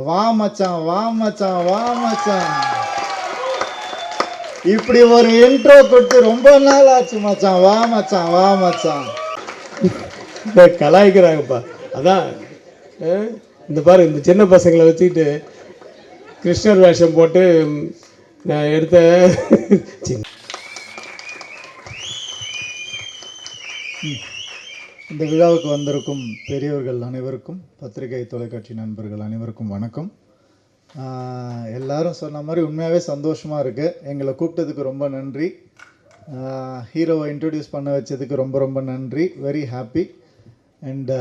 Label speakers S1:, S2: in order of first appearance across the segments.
S1: வா மச்சான் வா மச்சான் வா மச்சான். இப்படி ஒரு இன்ட்ரோ கொடுத்து ரொம்ப நாள் ஆச்சு மச்சான். வா மச்சான் வா மச்சான்.
S2: கலாய்க்கிறாங்கப்பா. அதான் இந்த பாரு, இந்த சின்ன பசங்களை வச்சுக்கிட்டு கிருஷ்ணர் வேஷம் போட்டு நான் எடுத்த
S1: இந்த விழாவுக்கு வந்திருக்கும் பெரியவர்கள் அனைவருக்கும், பத்திரிகை தொலைக்காட்சி நண்பர்கள் அனைவருக்கும் வணக்கம். எல்லாரும் சொன்ன மாதிரி உண்மையாகவே சந்தோஷமாக இருக்குது. எங்களை கூப்பிட்டதுக்கு ரொம்ப நன்றி. ஹீரோவை இன்ட்ரடியூஸ் பண்ண வச்சதுக்கு ரொம்ப ரொம்ப நன்றி. Very happy. அண்ட்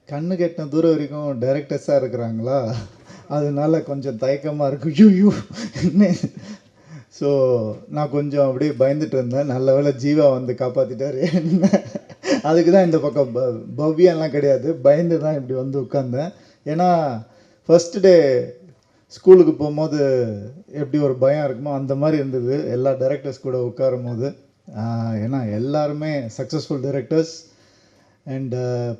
S1: கண்ணு கெட்டின தூரம் வரைக்கும் டைரக்டர்ஸாக இருக்கிறாங்களா, அதனால கொஞ்சம் தயக்கமாக இருக்கு. யூ ஸோ நான் கொஞ்சம் அப்படியே பயந்துட்டு இருந்தேன். நல்ல வேளை ஜீவா வந்து காப்பாற்றிட்டாரு. அதுக்கு தான் இந்த பக்கம் பவ்யெல்லாம் கிடையாது, பயந்து தான் இப்படி வந்து உட்காந்தேன். ஏன்னா ஃபஸ்ட் டே ஸ்கூலுக்கு போகும்போது எப்படி ஒரு பயம் இருக்குமோ அந்த மாதிரி இருந்தது எல்லா டைரக்டர்ஸ் கூட உட்காரும் போது. ஏன்னா எல்லாருமே சக்ஸஸ்ஃபுல் டைரக்டர்ஸ் அண்ட்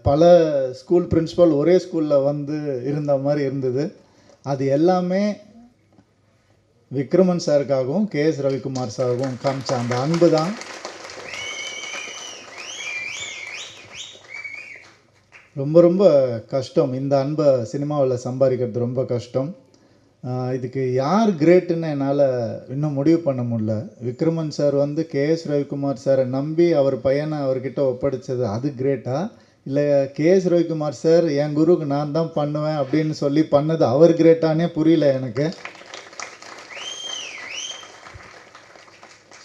S1: பல ஸ்கூல் பிரின்ஸிபல் ஒரே ஸ்கூலில் வந்து இருந்த மாதிரி இருந்தது. அது எல்லாமே விக்ரமன் சாருக்காகவும் KS ரவிக்குமார் சாருக்கும் காமிச்ச அந்த அன்பு தான். ரொம்ப ரொம்ப கஷ்டம். இந்த அன்பை சினிமாவில் சம்பாதிக்கிறது ரொம்ப கஷ்டம். இதுக்கு யார் கிரேட்டுன்னு என்னால் இன்னும் முடிவு பண்ண முடியல. விக்ரமன் சார் வந்து KS ரவிக்குமார் சாரை நம்பி அவர் பையனை அவர்கிட்ட ஒப்படைச்சது அது கிரேட்டா, இல்லை KS ரவிக்குமார் சார் என் குருவுக்கு நான் தான் பண்ணுவேன் அப்படின்னு சொல்லி பண்ணது அவர் கிரேட்டானே புரியல எனக்கு.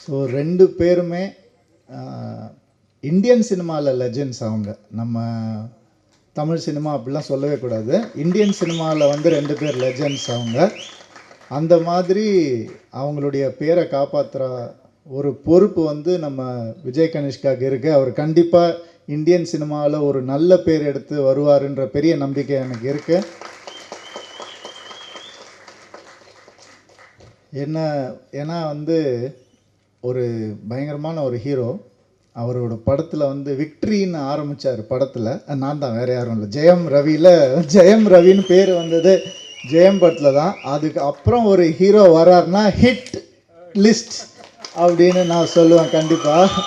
S1: ஸோ ரெண்டு பேருமே இந்தியன் சினிமாவில் லெஜெண்ட்ஸ். அவங்க நம்ம தமிழ் சினிமா அப்படிலாம் சொல்லவே கூடாது. இந்தியன் சினிமாவில் வந்து ரெண்டு பேர் லெஜெண்ட்ஸ் அவங்க. அந்த மாதிரி அவங்களுடைய பேரை காப்பாற்றுற ஒரு பொறுப்பு வந்து நம்ம விஜய் கனிஷ்காவுக்கு இருக்குது. அவர் கண்டிப்பாக இந்தியன் சினிமாவில் ஒரு நல்ல பேர் எடுத்து வருவாருன்ற பெரிய நம்பிக்கை எனக்கு இருக்குது. ஏன்னா வந்து ஒரு பயங்கரமான ஒரு ஹீரோ. அவரோட படத்தில் வந்து விக்ட்ரின்னு ஆரம்பித்தார். படத்தில் நான் தான், வேறு யாரும் இல்லை. ஜெயம் ரவின்னு பேர் வந்தது ஜெயம் படத்தில் தான். அதுக்கு அப்புறம் ஒரு ஹீரோ வராருன்னா ஹிட் லிஸ்ட் அப்படின்னு நான் சொல்லுவேன். கண்டிப்பாக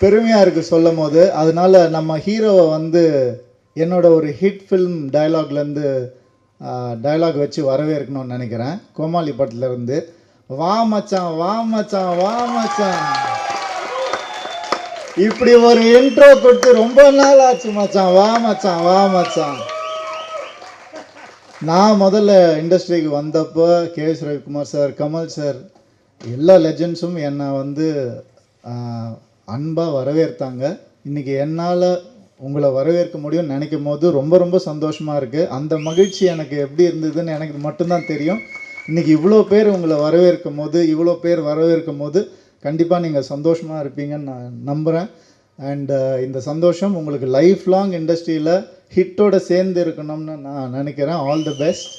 S1: பெருமையாக இருக்குது சொல்லும் போது. அதனால் நம்ம ஹீரோவை வந்து என்னோட ஒரு ஹிட் ஃபில்ம் டைலாக்லேருந்து டைலாக் வச்சு வரவேற்கணும்னு நினைக்கிறேன். கோமாளி படத்துலேருந்து வா மச்சான் வா மச்சான் வா மச்சான். இப்படி ஒரு இன்ட்ரோ கொடுத்து ரொம்ப நாள் ஆச்சு மச்சான். வா மச்சான் வா மச்சான். நான் முதல்ல இண்டஸ்ட்ரிக்கு வந்தப்போ KS Ravikumar sir, Kamal sir, எல்லா லெஜெண்ட்ஸும் என்னை வந்து அன்பாக வரவேற்றாங்க. இன்றைக்கி என்னால் உங்களை வரவேற்க முடியும்னு நினைக்கும் போது ரொம்ப ரொம்ப சந்தோஷமாக இருக்குது. அந்த மகிழ்ச்சி எனக்கு எப்படி இருந்ததுன்னு எனக்கு மட்டும்தான் தெரியும். இன்றைக்கி இவ்வளோ பேர் உங்களை வரவேற்கும் போது கண்டிப்பாக நீங்கள் சந்தோஷமாக இருப்பீங்கன்னு நான் நம்புகிறேன். அண்ட் இந்த சந்தோஷம் உங்களுக்கு லைஃப் லாங் இண்டஸ்ட்ரியில் ஹிட்டோடு சேர்ந்து இருக்கணும்னு நான் நினைக்கிறேன். All the best.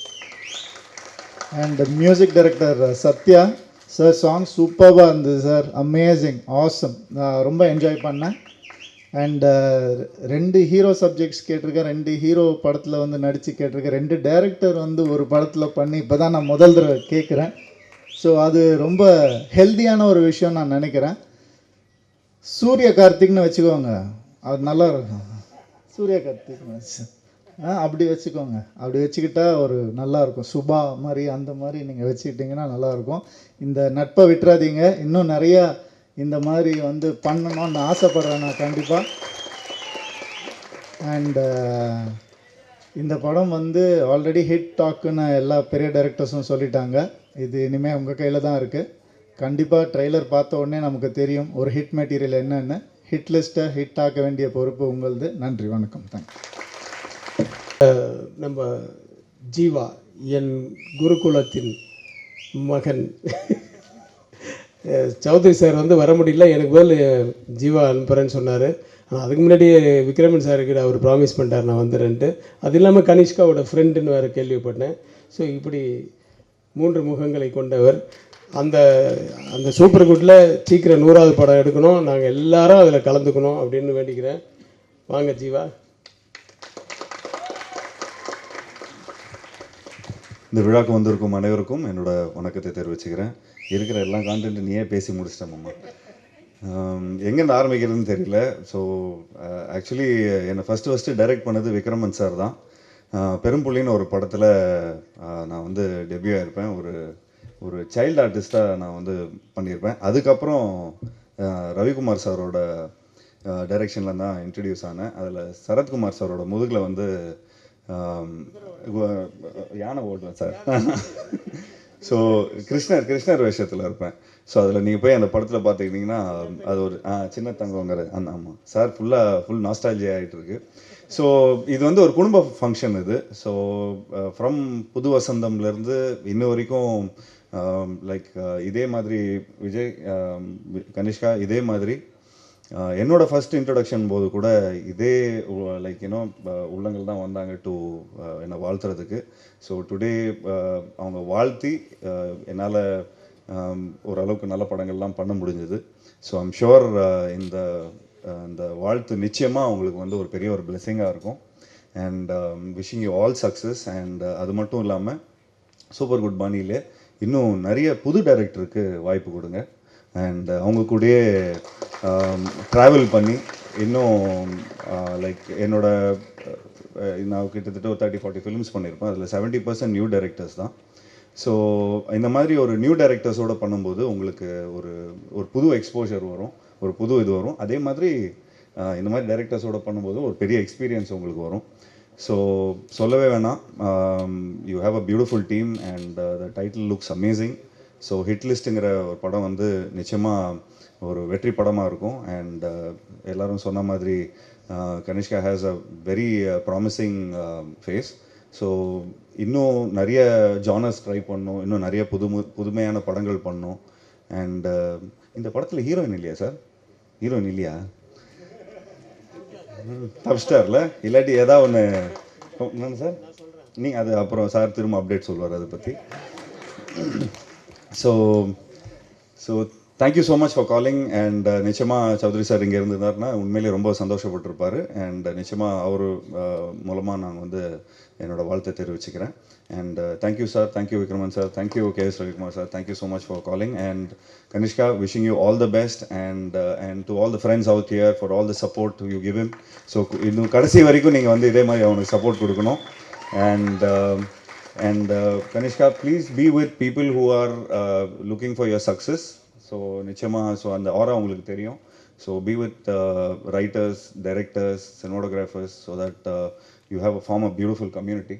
S1: And music director Sathya sir, song சூப்பராக இருந்தது சார். Amazing, awesome. நான் ரொம்ப என்ஜாய் பண்ணேன். அண்ட் 2 ஹீரோ சப்ஜெக்ட்ஸ் கேட்டிருக்கேன். 2 ஹீரோ படத்தில் வந்து நடித்து கேட்டிருக்கேன். 2 டைரக்டர் வந்து ஒரு படத்தில் பண்ணி இப்போ தான் நான் முதல் தடவை கேட்குறேன். ஸோ அது ரொம்ப ஹெல்த்தியான ஒரு விஷயம் நான் நினைக்கிறேன். சூர்ய கார்த்திக்னு வச்சுக்கோங்க, அது நல்லா இருக்கும். சூர்ய கார்த்திக்னு அப்படி வச்சுக்கோங்க. அப்படி வச்சுக்கிட்டா ஒரு நல்லாயிருக்கும். சுபா மாதிரி அந்த மாதிரி நீங்கள் வச்சுக்கிட்டிங்கன்னா நல்லாயிருக்கும். இந்த நட்பை விட்டுறாதீங்க. இன்னும் நிறையா இந்த மாதிரி வந்து பண்ணணும்னு ஆசைப்பட்றேன் நான் கண்டிப்பாக. அண்டு இந்த படம் வந்து ஆல்ரெடி ஹிட் டாக்குன்னு எல்லா பெரிய டைரக்டர்ஸும் சொல்லிட்டாங்க. இது இனிமேல் உங்கள் கையில் தான் இருக்குது. கண்டிப்பாக ட்ரெய்லர் பார்த்த உடனே நமக்கு தெரியும் ஒரு ஹிட் மெட்டீரியல் என்னென்னு. ஹிட் லிஸ்ட்டை ஹிட் ஆக்க வேண்டிய பொறுப்பு உங்களது. நன்றி, வணக்கம், தேங்க்ஸ்.
S2: நம்ம ஜீவா, என் குருகுலத்தின் மகன் சௌத்ரி சார் வந்து வர முடியல, எனக்கு பதில் ஜீவா அனுப்புகிறேன்னு சொன்னார். ஆனால் அதுக்கு முன்னாடி விக்ரமன் சார்கிட்ட அவர் ப்ராமிஸ் பண்ணிட்டார் நான் வந்துடுறேன்ட்டு. அது இல்லாமல் கனிஷ்காவோட ஃப்ரெண்டுன்னு வேறு கேள்விப்பட்டேன். ஸோ இப்படி 3 முகங்களை கொண்டவர். அந்த அந்த சூப்பர் குட்டில் சீக்கிரம் 100வது படம் எடுக்கணும், நாங்கள் எல்லாரும் அதில் கலந்துக்கணும் அப்படின்னு வேண்டிக்கிறேன். வாங்க ஜீவா.
S3: இந்த விழாக்கு வந்திருக்கும் அனைவருக்கும் என்னோட வணக்கத்தை தெரிவிச்சுக்கிறேன். இருக்கிற எல்லா கான்டென்ட் நீயே பேசி முடிச்சிட்டேன் மாமா. எங்கேருந்து ஆரம்பிக்கிறதுன்னு தெரியல. ஸோ ஆக்சுவலி என்னை ஃபஸ்ட்டு டைரக்ட் பண்ணது விக்ரமன் சார் தான். பெரும்புள்ளின்னு ஒரு படத்தில் நான் வந்து டெபியூ ஆகிருப்பேன். ஒரு சைல்டு ஆர்டிஸ்ட்டாக நான் வந்து பண்ணியிருப்பேன். அதுக்கப்புறம் ரவிக்குமார் சாரோட டைரெக்ஷனில் தான் இன்ட்ரடியூஸ் ஆனேன். அதில் சரத்குமார் சாரோட முதுகில் வந்து யானை ஓட்டுவேன் சார். ஸோ கிருஷ்ணர் வேஷத்தில் இருப்பேன். ஸோ அதில் நீங்கள் போய் அந்த படத்தில் பார்த்துக்கிட்டிங்கன்னா அது ஒரு சின்ன தங்கங்கிற அந்த ஆமாம் சார் ஃபுல் நாஸ்டாலஜி ஆகிட்டு இருக்கு. ஸோ இது வந்து ஒரு குடும்ப ஃபங்க்ஷன் இது. ஸோ ஃப்ரம் புது வசந்தம்லேருந்து இன்ன வரைக்கும் லைக் இதே மாதிரி விஜய் கனிஷ்கா இதே மாதிரி என்னோட ஃபர்ஸ்ட் இன்ட்ரடக்ஷன் போது கூட இதே லைக் உள்ளங்கள் தான் வந்தாங்க டு என்னை வாழ்த்துறதுக்கு. ஸோ டுடே அவங்க வாழ்த்தி என்னால் ஓரளவுக்கு நல்ல படங்கள்லாம் பண்ண முடிஞ்சது. ஸோ ஐம் ஷுர் இந்த வாழ்த்து நிச்சயமாக அவங்களுக்கு வந்து ஒரு பெரிய ஒரு பிளெஸிங்காக இருக்கும். And wishing you all success. And அது மட்டும் இல்லாமல் சூப்பர் குட் பாணியிலே இன்னும் நிறைய புது டைரக்டருக்கு வாய்ப்பு கொடுங்க. அண்ட் அவங்க கூடயே ட்ராவல் பண்ணி இன்னும் லைக் என்னோட நான் கிட்டத்தட்ட ஒரு 30-40 ஃபிலிம்ஸ் பண்ணியிருப்பேன். அதில் 70% நியூ டைரக்டர்ஸ் தான். ஸோ இந்த மாதிரி ஒரு நியூ டைரக்டர்ஸோடு பண்ணும்போது உங்களுக்கு ஒரு புது எக்ஸ்போஷர் வரும், ஒரு புது இது வரும். அதே மாதிரி இந்த மாதிரி டைரக்டர்ஸோடு பண்ணும்போது ஒரு பெரிய எக்ஸ்பீரியன்ஸ் உங்களுக்கு வரும். ஸோ சொல்லவே வேணாம். You have a beautiful team and the title looks amazing. So hit லிஸ்ட்டுங்கிற ஒரு படம் வந்து நிச்சயமாக ஒரு வெற்றி படமாக இருக்கும். அண்ட் எல்லோரும் சொன்ன மாதிரி Kanishka has a very promising face. So இன்னும் நிறைய ஜானர்ஸ் ட்ரை பண்ணணும், இன்னும் நிறைய புதுமையான படங்கள் பண்ணணும். அண்ட் இந்த படத்தில் ஹீரோயின் இல்லையா சார்? ஹீரோயின் இல்லையா? தப்ஸ்டார்ல இல்லாட்டி ஏதாவது ஒன்று என்னன்னு சார் நீங்கள் அது அப்புறம் சார் திரும்ப அப்டேட் சொல்லுவார் அதை பற்றி. So thank you so much for calling. And நிச்சயமாக சௌத்ரி சார் இங்கே இருந்திருந்தாருன்னா உண்மையிலேயே ரொம்ப சந்தோஷப்பட்டிருப்பார். அண்ட் நிச்சயமாக அவர் மூலமாக நான் வந்து என்னோட வாழ்த்தை தெரிவிச்சுக்கிறேன். And thank you sir, thank you Vikraman sir, thank you KS Ravikumar sir, thank you so much for calling. And Kanishka, wishing you all the best and to all the friends out here for all the support you give him. So இன்னும் கடைசி வரைக்கும் நீங்கள் வந்து இதே மாதிரி அவனுக்கு support கொடுக்கணும். And Kanishka, please be with people who are looking for your success. So நிச்சயமாக ஸோ அந்த ஆரா உங்களுக்கு தெரியும். So be with writers, directors, cinematographers so that you have a form a beautiful community.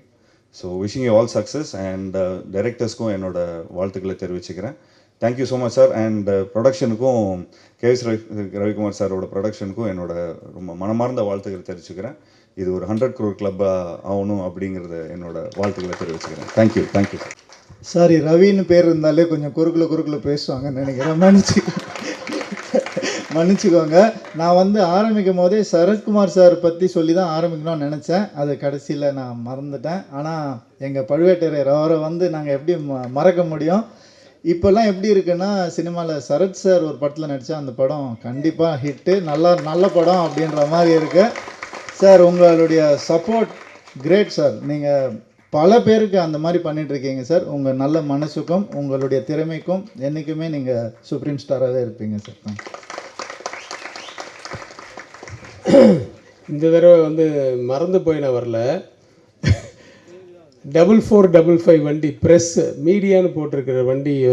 S3: So wishing you all success. And டைரக்டர்ஸ்க்கும் என்னோட வாழ்த்துக்களை தெரிவிச்சுக்கிறேன். Thank you so much sir. And ப்ரொடக்ஷனுக்கும் KS Ravikumar சாரோட ப்ரொடக்ஷனுக்கும் என்னோட ரொம்ப மனமார்ந்த வாழ்த்துக்களை தெரிவிச்சுக்கிறேன். இது ஒரு 100 crore கிளப்பாக ஆகணும் அப்படிங்கிறத என்னோட வாழ்த்துக்களை தெரிவிச்சுக்கிறேன். தேங்க்யூ.
S1: சாரி, ரவின்னு பேர் இருந்தாலே கொஞ்சம் குறுக்குல பேசுவாங்கன்னு நினைக்கிறேன். மன்னிச்சுக்கோங்க. நான் வந்து ஆரம்பிக்கும் போதே சரத்குமார் சார் பற்றி சொல்லி தான் ஆரம்பிக்கணும்னு நினச்சேன். அது கடைசியில் நான் மறந்துட்டேன். ஆனால் எங்கள் பழுவேட்டரையர் அவரை வந்து நாங்கள் எப்படி மறக்க முடியும்? இப்போல்லாம் எப்படி இருக்குன்னா, சினிமாவில் சரத் சார் ஒரு படத்தில் நடித்தா அந்த படம் கண்டிப்பாக ஹிட்டு, நல்ல படம் அப்படின்ற மாதிரி இருக்குது. சார் உங்களுடைய சப்போர்ட் கிரேட் சார். நீங்கள் பல பேருக்கு அந்த மாதிரி பண்ணிகிட்ருக்கீங்க சார். உங்கள் நல்ல மனசுக்கும் உங்களுடைய திறமைக்கும் என்றைக்குமே நீங்கள் சுப்ரீம் ஸ்டாராகவே இருப்பீங்க சார்.
S2: இந்த தடவை வந்து மறந்து போய் நான் வரல. 4455 வண்டி ப்ரெஸ் மீடியான்னு போட்டிருக்கிற வண்டி